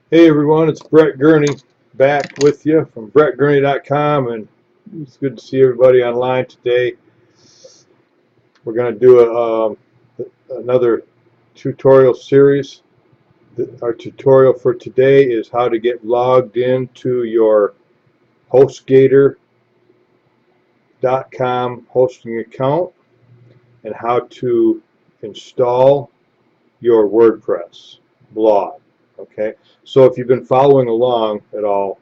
Hey everyone, it's Brett Gurney back with you from brettgurney.com, and it's good to see everybody online today. We're going to do another tutorial series. Our tutorial for today is how to get logged into your HostGator.com hosting account and how to install your WordPress blog. Okay, so if you've been following along at all,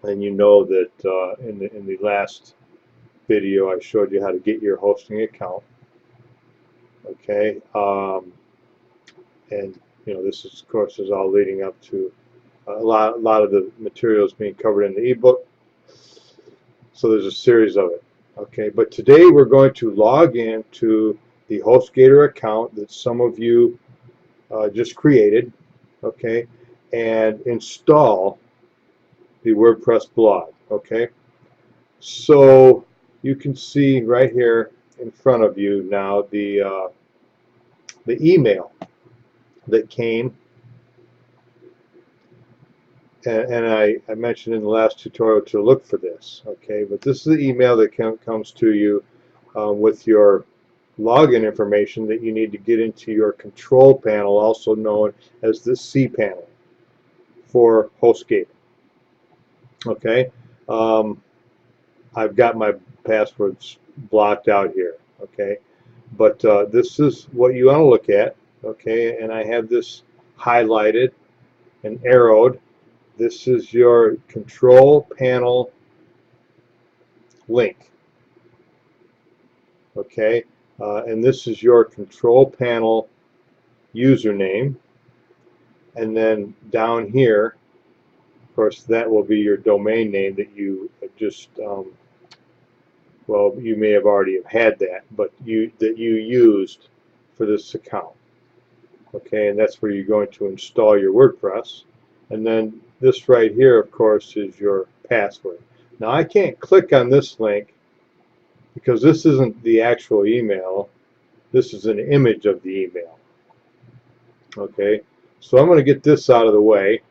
and you know that in the last video I showed you how to get your hosting account. Okay, and this is, of course, is all leading up to a lot of the materials being covered in the ebook. So there's a series of it. Okay, but today we're going to log in to the HostGator account that some of you just created. Okay, and install the WordPress blog. Okay, so you can see right here in front of you now the email that came, and I mentioned in the last tutorial to look for this. Okay, but this is the email that comes to you with your login information that you need to get into your control panel, also known as the cPanel for HostGator. Okay, I've got my passwords blocked out here. Okay, but this is what you want to look at. Okay, and I have this highlighted and arrowed. This is your control panel link. Okay, and this is your control panel username, and then down here, of course, that will be your domain name that you just well, you may have already had that, but you used for this account. Okay, and that's where you're going to install your WordPress. And then this right here, of course, is your password. Now I can't click on this link because this isn't the actual email. This is an image of the email. Okay, so I'm going to get this out of the way,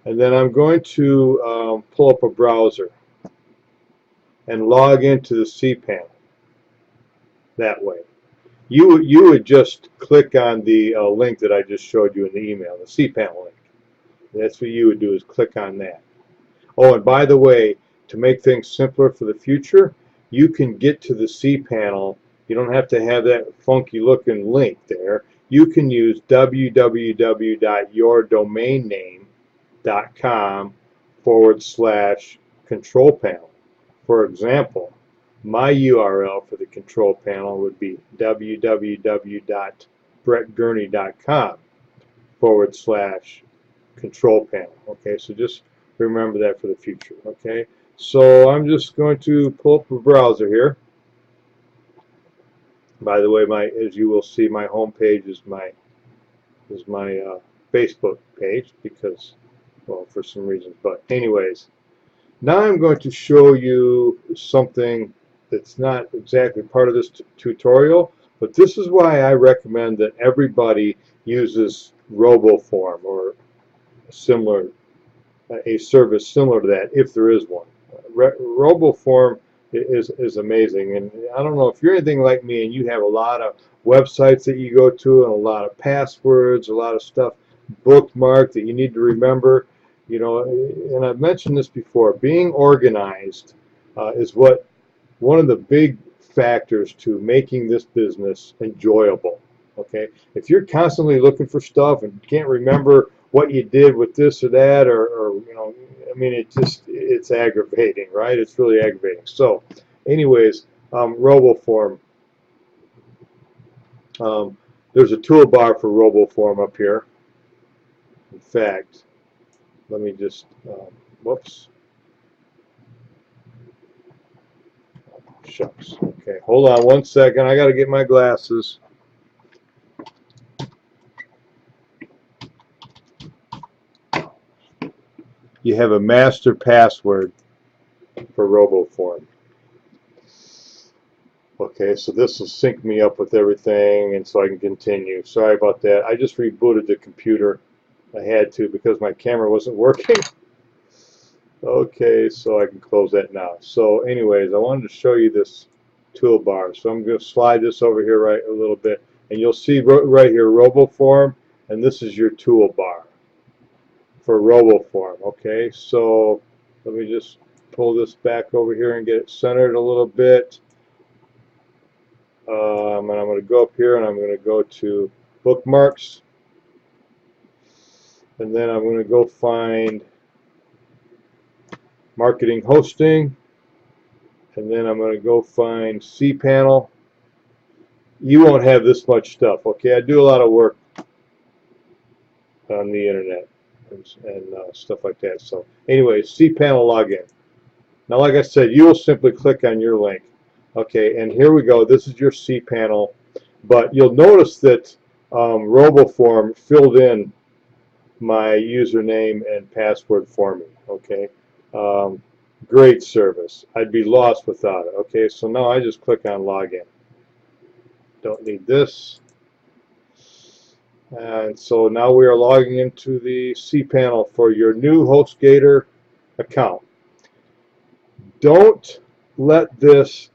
and then I'm going to pull up a browser and log into the cPanel that way. You would just click on the link that I just showed you in the email, the cPanel link. That's what you would do, is click on that. Oh, and by the way, to make things simpler for the future, you can get to the cPanel. You don't have to have that funky looking link there. You can use www.yourdomainname.com/control panel. For example, my URL for the control panel would be www.brettgurney.com/control panel. Okay, so just remember that for the future. Okay, so I'm just going to pull up a browser here. By the way, as you will see, my home page is my Facebook page because, well, for some reasons. But anyways, now I'm going to show you something that's not exactly part of this tutorial, but this is why I recommend that everybody uses Roboform or a service similar to that, if there is one. Roboform is amazing, and I don't know if you're anything like me and you have a lot of websites that you go to and a lot of passwords, a lot of stuff bookmarked that you need to remember. And I've mentioned this before, being organized is one of the big factors to making this business enjoyable. Okay, if you're constantly looking for stuff and can't remember what you did with this or that, or I mean, it's aggravating, right? It's really aggravating. So anyways, Roboform, there's a toolbar for Roboform up here. In fact, let me just whoops. Shucks. Okay, hold on one second. I got to get my glasses. You have a master password for Roboform. Okay, so this will sync me up with everything, and so I can continue. Sorry about that. I just rebooted the computer, I had to because my camera wasn't working. Okay, so I can close that now. So anyways, I wanted to show you this toolbar. So I'm going to slide this over here right a little bit, and you'll see right here Roboform, and this is your toolbar for Roboform. Okay, so let me just pull this back over here and get it centered a little bit. And I'm going to go up here and I'm going to go to bookmarks, and then I'm going to go find marketing hosting, and then I'm going to go find cPanel. You won't have this much stuff, okay? I do a lot of work on the internet and stuff like that. So anyway, cPanel login. Now, like I said, you will simply click on your link. Okay, and here we go. This is your cPanel, but you'll notice that Roboform filled in my username and password for me. Okay, great service. I'd be lost without it. Okay, so now I just click on login. Don't need this. And so now we are logging into the cPanel for your new HostGator account. Don't let this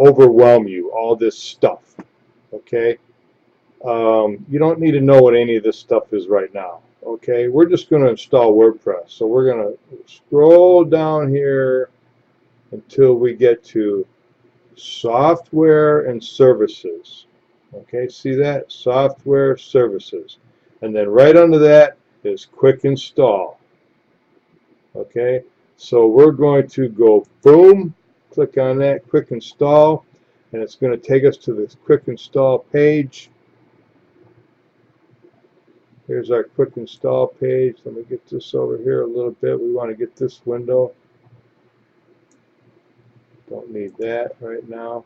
overwhelm you, all this stuff, okay? You don't need to know what any of this stuff is right now, okay? We're just going to install WordPress. So we're going to scroll down here until we get to software and services. Okay, see that? Software services. And then right under that is quick install. Okay, so we're going to go boom, click on that, quick install, and it's going to take us to this quick install page. Here's our quick install page. Let me get this over here a little bit. We want to get this window. Don't need that right now.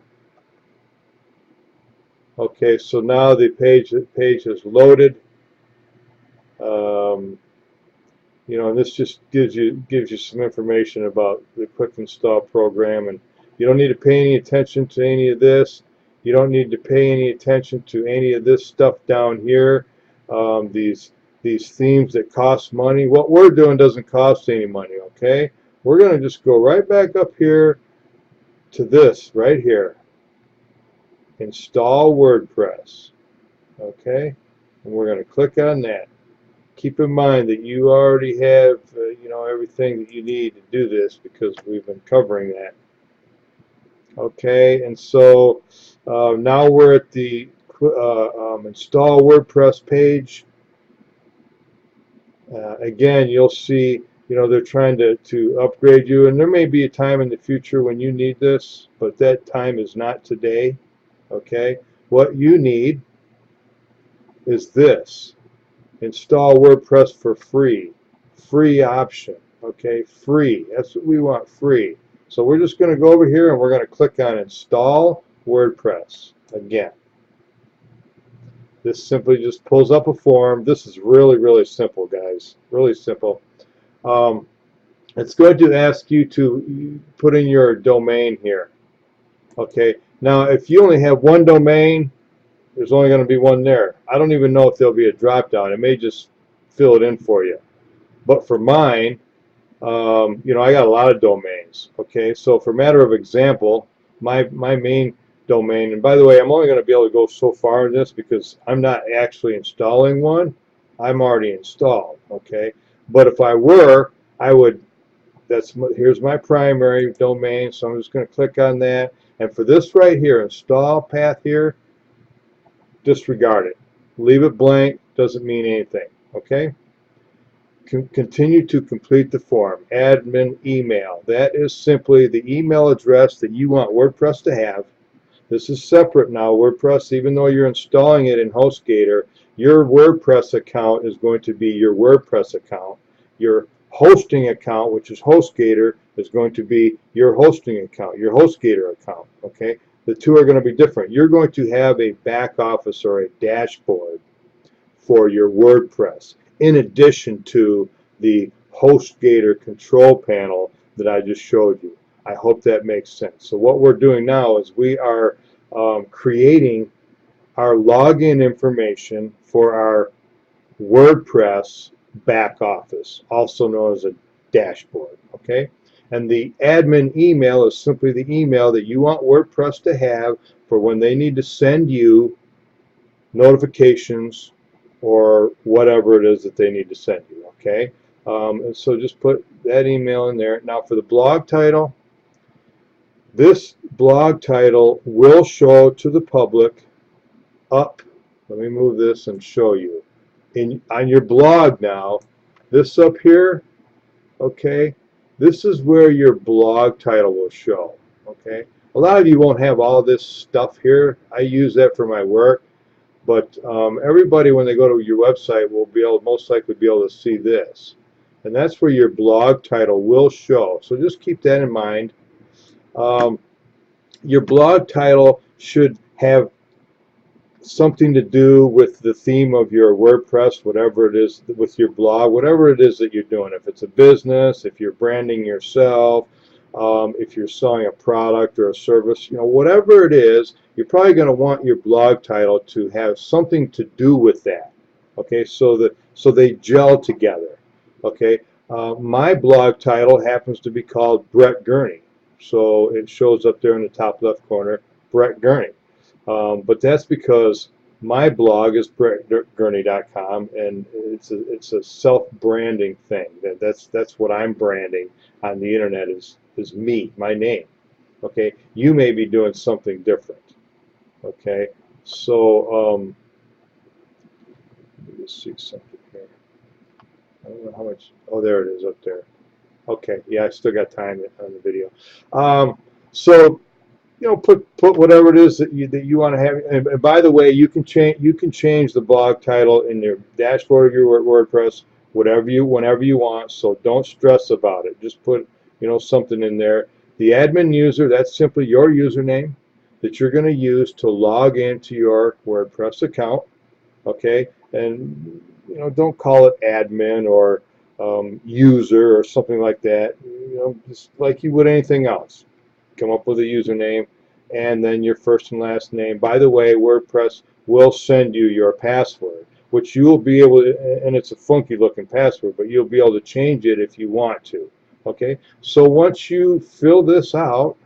Okay, so now the page is loaded. You know, and this just gives you some information about the quick install program, and you don't need to pay any attention to any of this. You don't need to pay any attention to any of this stuff down here. These themes that cost money. What we're doing doesn't cost any money. Okay, we're going to just go right back up here to this right here. Install WordPress. Okay, and we're going to click on that. Keep in mind that you already have you know, everything that you need to do this because we've been covering that. Okay, and so now we're at the install WordPress page. Again, you'll see, you know, they're trying to upgrade you, and there may be a time in the future when you need this, but that time is not today. Okay, what you need is this. Install WordPress for free. Free option. Okay, free. That's what we want, free. So we're just going to go over here and we're going to click on Install WordPress again. This simply just pulls up a form. This is really, really simple, guys. Really simple. It's going to ask you to put in your domain here. Okay, now if you only have one domain, there's only going to be one there. I don't even know if there'll be a drop down. It may just fill it in for you. But for mine, you know, I got a lot of domains. Okay, so for matter of example, my main domain, and by the way, I'm only going to be able to go so far in this because I'm not actually installing one. I'm already installed. Okay, but if I were, I would. Here's my primary domain, so I'm just going to click on that. And for this right here, install path here, disregard it. Leave it blank. Doesn't mean anything. Okay. Continue to complete the form. Admin email. That is simply the email address that you want WordPress to have. This is separate now. WordPress, even though you're installing it in HostGator, your WordPress account is going to be your WordPress account. Your hosting account, which is HostGator, is going to be your hosting account, your HostGator account. Okay, the two are going to be different. You're going to have a back office or a dashboard for your WordPress, in addition to the HostGator control panel that I just showed you. I hope that makes sense. So what we're doing now is we are creating our login information for our WordPress back office, also known as a dashboard. Okay, and the admin email is simply the email that you want WordPress to have for when they need to send you notifications or whatever it is that they need to send you. Okay, and so just put that email in there. Now for the blog title, this blog title will show to the public up. Let me move this and show you. On your blog now, this up here, okay, this is where your blog title will show. Okay, a lot of you won't have all this stuff here. I use that for my work, but everybody when they go to your website will be able, most likely be able to see this, and that's where your blog title will show. So just keep that in mind. Your blog title should have something to do with the theme of your WordPress, whatever it is, with your blog, whatever it is that you're doing. If it's a business, if you're branding yourself, if you're selling a product or a service, you know, whatever it is, you're probably going to want your blog title to have something to do with that. Okay, so they gel together. Okay, my blog title happens to be called Brett Gurney, so it shows up there in the top left corner, Brett Gurney. But that's because my blog is brettgurney.com, and it's a self-branding thing. That's what I'm branding on the internet is me, my name. Okay, you may be doing something different. Okay, so let me just see something here. I don't know how much. Oh, there it is up there. Okay, yeah, I still got time on the video. So you know, put whatever it is that you want to have. And by the way, you can change the blog title in your dashboard of your WordPress whenever you want. So don't stress about it. Just put, you know, something in there. The admin user, that's simply your username that you're going to use to log into your WordPress account. Okay, and you know, don't call it admin or user or something like that. You know, just like you would anything else. Come up with a username and then your first and last name. By the way, WordPress will send you your password, which you will be able to, and it's a funky looking password, but you'll be able to change it if you want to. Okay, so once you fill this out,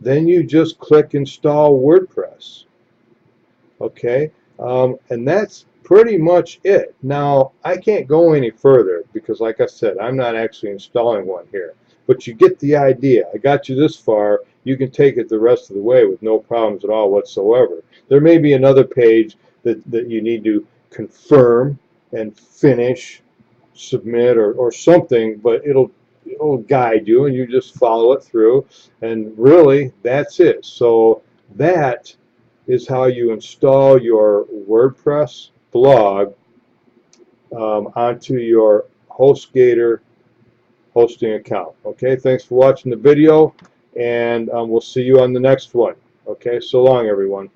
then you just click install WordPress. Okay, and that's pretty much it. Now, I can't go any further because, like I said, I'm not actually installing one here. But you get the idea. I got you this far. You can take it the rest of the way with no problems at all whatsoever. There may be another page that you need to confirm and finish, submit, or something, but it'll guide you, and you just follow it through. And really, that's it. So that is how you install your WordPress blog onto your HostGator hosting account. Okay, thanks for watching the video, and we'll see you on the next one. Okay, so long everyone.